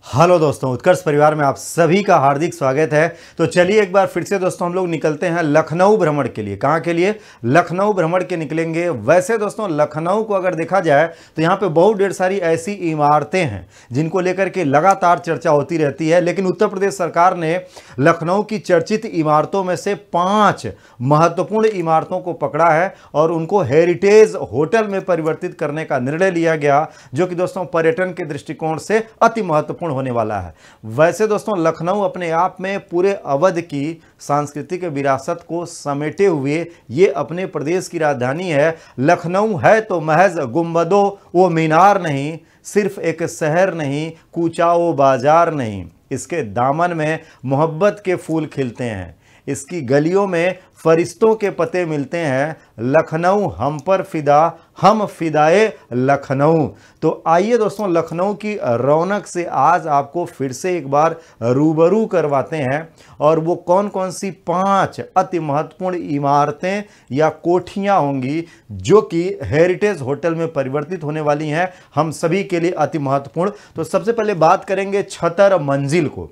Hello दोस्तों, उत्कर्ष परिवार में आप सभी का हार्दिक स्वागत है। तो चलिए एक बार फिर से दोस्तों हम लोग निकलते हैं लखनऊ भ्रमण के लिए। कहाँ के लिए? लखनऊ भ्रमण के निकलेंगे। वैसे दोस्तों लखनऊ को अगर देखा जाए तो यहाँ पे बहुत ढेर सारी ऐसी इमारतें हैं जिनको लेकर के लगातार चर्चा होती रहती है, लेकिन उत्तर प्रदेश सरकार ने लखनऊ की चर्चित इमारतों में से 5 महत्वपूर्ण इमारतों को पकड़ा है और उनको हेरिटेज होटल में परिवर्तित करने का निर्णय लिया गया, जो कि दोस्तों पर्यटन के दृष्टिकोण से अति महत्वपूर्ण होने वाला है। वैसे दोस्तों लखनऊ अपने आप में पूरे अवध की सांस्कृतिक विरासत को समेटे हुए ये अपने प्रदेश की राजधानी है। लखनऊ है तो महज गुंबदों वो मीनार नहीं, सिर्फ एक शहर नहीं, कूचा वो बाजार नहीं, इसके दामन में मोहब्बत के फूल खिलते हैं, इसकी गलियों में फरिश्तों के पते मिलते हैं। लखनऊ हम पर फिदा, हम फिदाए लखनऊ। तो आइए दोस्तों लखनऊ की रौनक से आज आपको फिर से एक बार रूबरू करवाते हैं, और वो कौन कौन सी 5 अति महत्वपूर्ण इमारतें या कोठियां होंगी जो कि हेरिटेज होटल में परिवर्तित होने वाली हैं, हम सभी के लिए अति महत्वपूर्ण। तो सबसे पहले बात करेंगे छतर मंजिल को।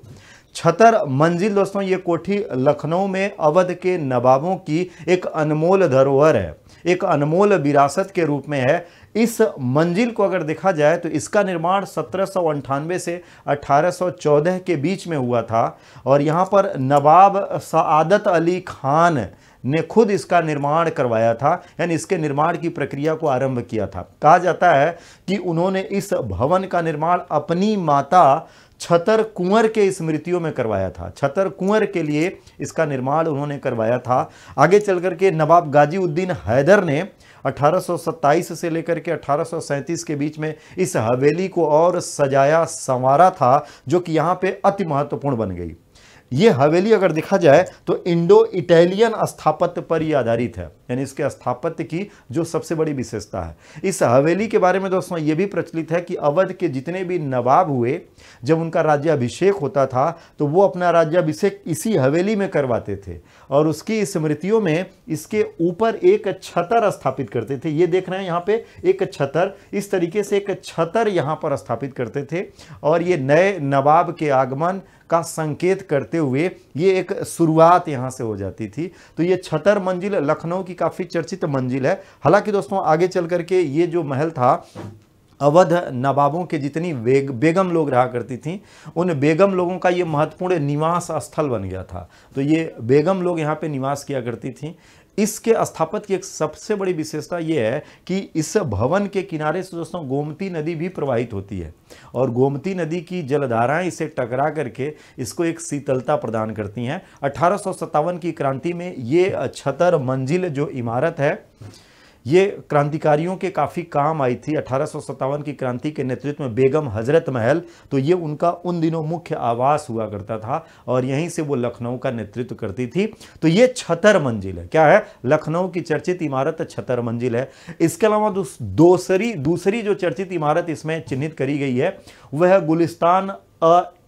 छतर मंजिल दोस्तों ये कोठी लखनऊ में अवध के नवाबों की एक अनमोल धरोहर है, एक अनमोल विरासत के रूप में है। इस मंजिल को अगर देखा जाए तो इसका निर्माण 1798 से 1814 के बीच में हुआ था, और यहाँ पर नवाब सआदत अली खान ने खुद इसका निर्माण करवाया था, यानी इसके निर्माण की प्रक्रिया को आरंभ किया था। कहा जाता है कि उन्होंने इस भवन का निर्माण अपनी माता छतर कुंवर के स्मृतियों में करवाया था। छतर कुंवर के लिए इसका निर्माण उन्होंने करवाया था। आगे चल करके नवाब गाजीउद्दीन हैदर ने 1827 से लेकर के 1837 के बीच में इस हवेली को और सजाया संवारा था, जो कि यहाँ पे अति महत्वपूर्ण बन गई। ये हवेली अगर देखा जाए तो इंडो इटालियन स्थापत्य पर ही आधारित है, यानी इसके स्थापत्य की जो सबसे बड़ी विशेषता है। इस हवेली के बारे में दोस्तों ये भी प्रचलित है कि अवध के जितने भी नवाब हुए, जब उनका राज्याभिषेक होता था तो वो अपना राज्याभिषेक इसी हवेली में करवाते थे, और उसकी स्मृतियों में इसके ऊपर एक छतर स्थापित करते थे। ये देख रहे हैं यहाँ पे एक छतर, इस तरीके से एक छतर यहाँ पर स्थापित करते थे, और ये नए नवाब के आगमन का संकेत करते हुए ये एक शुरुआत यहाँ से हो जाती थी। तो ये छतर मंजिल लखनऊ की काफ़ी चर्चित मंजिल है। हालांकि दोस्तों आगे चल करके ये जो महल था, अवध नवाबों के जितनी बेगम लोग रहा करती थीं, उन बेगम लोगों का ये महत्वपूर्ण निवास स्थल बन गया था। तो ये बेगम लोग यहाँ पे निवास किया करती थीं। इसके स्थापत्य की एक सबसे बड़ी विशेषता ये है कि इस भवन के किनारे से दोस्तों गोमती नदी भी प्रवाहित होती है, और गोमती नदी की जलधाराएं इसे टकरा करके इसको एक शीतलता प्रदान करती हैं। 1857 की क्रांति में ये छतर मंजिल जो इमारत है ये क्रांतिकारियों के काफ़ी काम आई थी। 1857 की क्रांति के नेतृत्व में बेगम हजरत महल, तो ये उनका उन दिनों मुख्य आवास हुआ करता था, और यहीं से वो लखनऊ का नेतृत्व करती थी। तो ये छतर मंजिल है। क्या है? लखनऊ की चर्चित इमारत छतर मंजिल है। इसके अलावा दूसरी जो चर्चित इमारत इसमें चिन्हित करी गई है वह है गुलिस्तान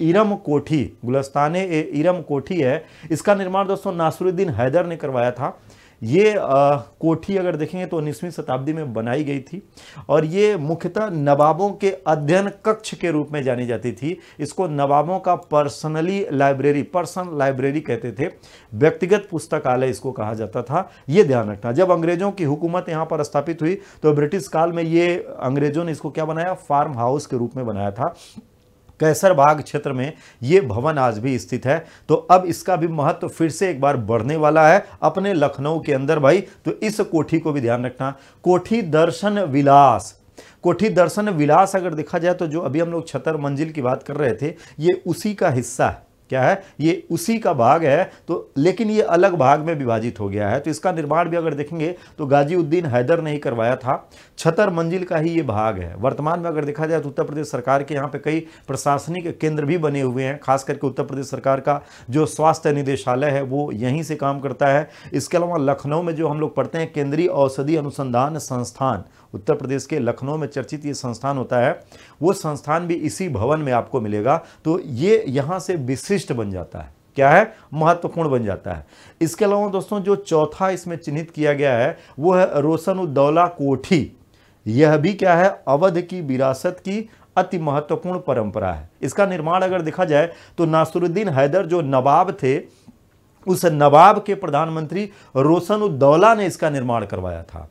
इरम कोठी। गुलिस्तान इरम कोठी है। इसका निर्माण दोस्तों नासिरुद्दीन हैदर ने करवाया था। ये कोठी अगर देखेंगे तो 19वीं शताब्दी में बनाई गई थी, और ये मुख्यतः नवाबों के अध्ययन कक्ष के रूप में जानी जाती थी। इसको नवाबों का पर्सनल लाइब्रेरी कहते थे, व्यक्तिगत पुस्तकालय इसको कहा जाता था। ये ध्यान रखना, जब अंग्रेजों की हुकूमत यहाँ पर स्थापित हुई तो ब्रिटिश काल में ये अंग्रेजों ने इसको क्या बनाया, फार्म हाउस के रूप में बनाया था। कैसरबाग क्षेत्र में ये भवन आज भी स्थित है। तो अब इसका भी महत्व फिर से एक बार बढ़ने वाला है अपने लखनऊ के अंदर भाई। तो इस कोठी को भी ध्यान रखना। कोठी दर्शन विलास, कोठी दर्शन विलास अगर देखा जाए तो जो अभी हम लोग छतर मंजिल की बात कर रहे थे ये उसी का हिस्सा है। क्या है? ये उसी का भाग है, तो लेकिन ये अलग भाग में विभाजित हो गया है। तो इसका निर्माण भी अगर देखेंगे तो गाजीउद्दीन हैदर ने ही करवाया था। छतर मंजिल का ही ये भाग है। वर्तमान में अगर देखा जाए तो उत्तर प्रदेश सरकार के यहाँ पे कई प्रशासनिक केंद्र भी बने हुए हैं। खास करके उत्तर प्रदेश सरकार का जो स्वास्थ्य निदेशालय है वो यहीं से काम करता है। इसके अलावा लखनऊ में जो हम लोग पढ़ते हैं केंद्रीय औषधि अनुसंधान संस्थान, उत्तर प्रदेश के लखनऊ में चर्चित ये संस्थान होता है, वो संस्थान भी इसी भवन में आपको मिलेगा। तो ये यहाँ से विशिष्ट बन जाता है। क्या है? महत्वपूर्ण बन जाता है। इसके अलावा दोस्तों जो चौथा इसमें चिन्हित किया गया है वो है रोशन उद्दौला कोठी। यह भी क्या है? अवध की विरासत की अति महत्वपूर्ण परंपरा है। इसका निर्माण अगर देखा जाए तो नासिरुद्दीन हैदर जो नवाब थे, उस नवाब के प्रधानमंत्री रोशन-उद-दौला ने इसका निर्माण करवाया था।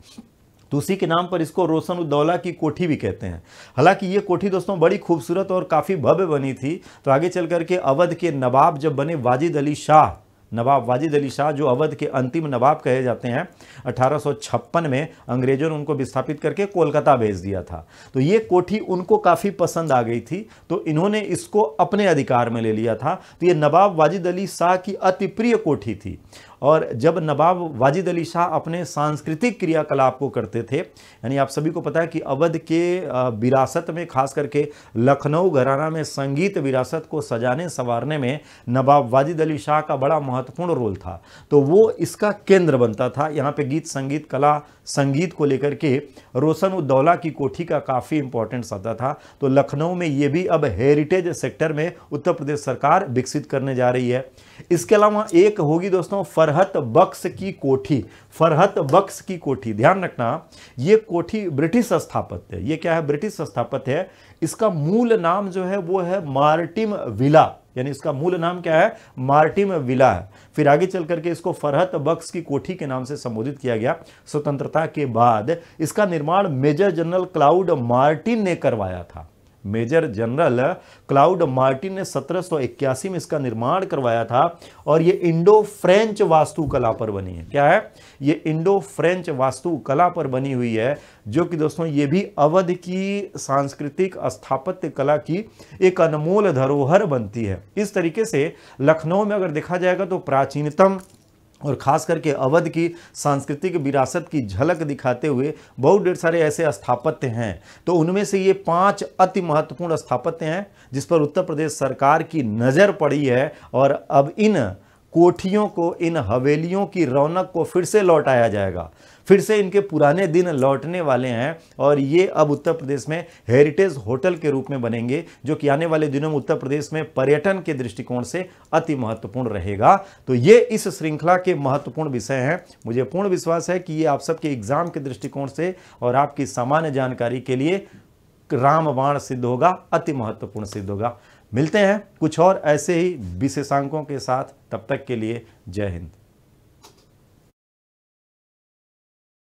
तो उसी के नाम पर इसको रोशन-उद-दौला की कोठी भी कहते हैं। हालांकि ये कोठी दोस्तों बड़ी खूबसूरत और काफ़ी भव्य बनी थी। तो आगे चल करके अवध के नवाब जब बने वाजिद अली शाह, नवाब वाजिद अली शाह जो अवध के अंतिम नवाब कहे जाते हैं, 1856 में अंग्रेजों ने उनको विस्थापित करके कोलकाता भेज दिया था। तो ये कोठी उनको काफ़ी पसंद आ गई थी, तो इन्होंने इसको अपने अधिकार में ले लिया था। तो ये नवाब वाजिद अली शाह की अति प्रिय कोठी थी। और जब नवाब वाजिद अली शाह अपने सांस्कृतिक क्रियाकलाप को करते थे, यानी आप सभी को पता है कि अवध के विरासत में, खास करके लखनऊ घराना में संगीत विरासत को सजाने संवारने में नवाब वाजिद अली शाह का बड़ा महत्वपूर्ण रोल था। तो वो इसका केंद्र बनता था। यहाँ पे गीत संगीत कला संगीत को लेकर के रोशन-उद-दौला की कोठी का काफ़ी इंपॉर्टेंस आता था। तो लखनऊ में ये भी अब हेरिटेज सेक्टर में उत्तर प्रदेश सरकार विकसित करने जा रही है। इसके अलावा एक होगी दोस्तों फरहत बख्श की कोठी। फरहत बख्श की कोठी, ध्यान रखना, ये कोठी ब्रिटिश स्थापत्य है। ये क्या है? ब्रिटिश स्थापत्य है। इसका मूल नाम जो है वो है मार्टिम विला, यानी इसका मूल नाम क्या है? मार्टिम विला है। फिर आगे चल करके इसको फरहत बख्श की कोठी के नाम से संबोधित किया गया। स्वतंत्रता के बाद इसका निर्माण मेजर जनरल क्लाउड मार्टिन ने करवाया था। मेजर जनरल क्लाउड मार्टिन ने 1781 में इसका निर्माण करवाया था। और ये इंडो फ्रेंच वास्तुकला पर बनी है। क्या है? ये इंडो फ्रेंच वास्तुकला पर बनी हुई है, जो कि दोस्तों ये भी अवध की सांस्कृतिक स्थापत्य कला की एक अनमोल धरोहर बनती है। इस तरीके से लखनऊ में अगर देखा जाएगा तो प्राचीनतम और ख़ास करके अवध की सांस्कृतिक विरासत की झलक दिखाते हुए बहुत ढेर सारे ऐसे स्थापत्य हैं। तो उनमें से ये 5 अति महत्वपूर्ण स्थापत्य हैं जिस पर उत्तर प्रदेश सरकार की नज़र पड़ी है। और अब इन कोठियों को, इन हवेलियों की रौनक को फिर से लौटाया जाएगा। फिर से इनके पुराने दिन लौटने वाले हैं और ये अब उत्तर प्रदेश में हेरिटेज होटल के रूप में बनेंगे, जो कि आने वाले दिनों में उत्तर प्रदेश में पर्यटन के दृष्टिकोण से अति महत्वपूर्ण रहेगा। तो ये इस श्रृंखला के महत्वपूर्ण विषय हैं। मुझे पूर्ण विश्वास है कि ये आप सबके एग्जाम के दृष्टिकोण से और आपकी सामान्य जानकारी के लिए रामबाण सिद्ध होगा, अति महत्वपूर्ण सिद्ध होगा। मिलते हैं कुछ और ऐसे ही विशेषांकों के साथ, तब तक के लिए जय हिंद।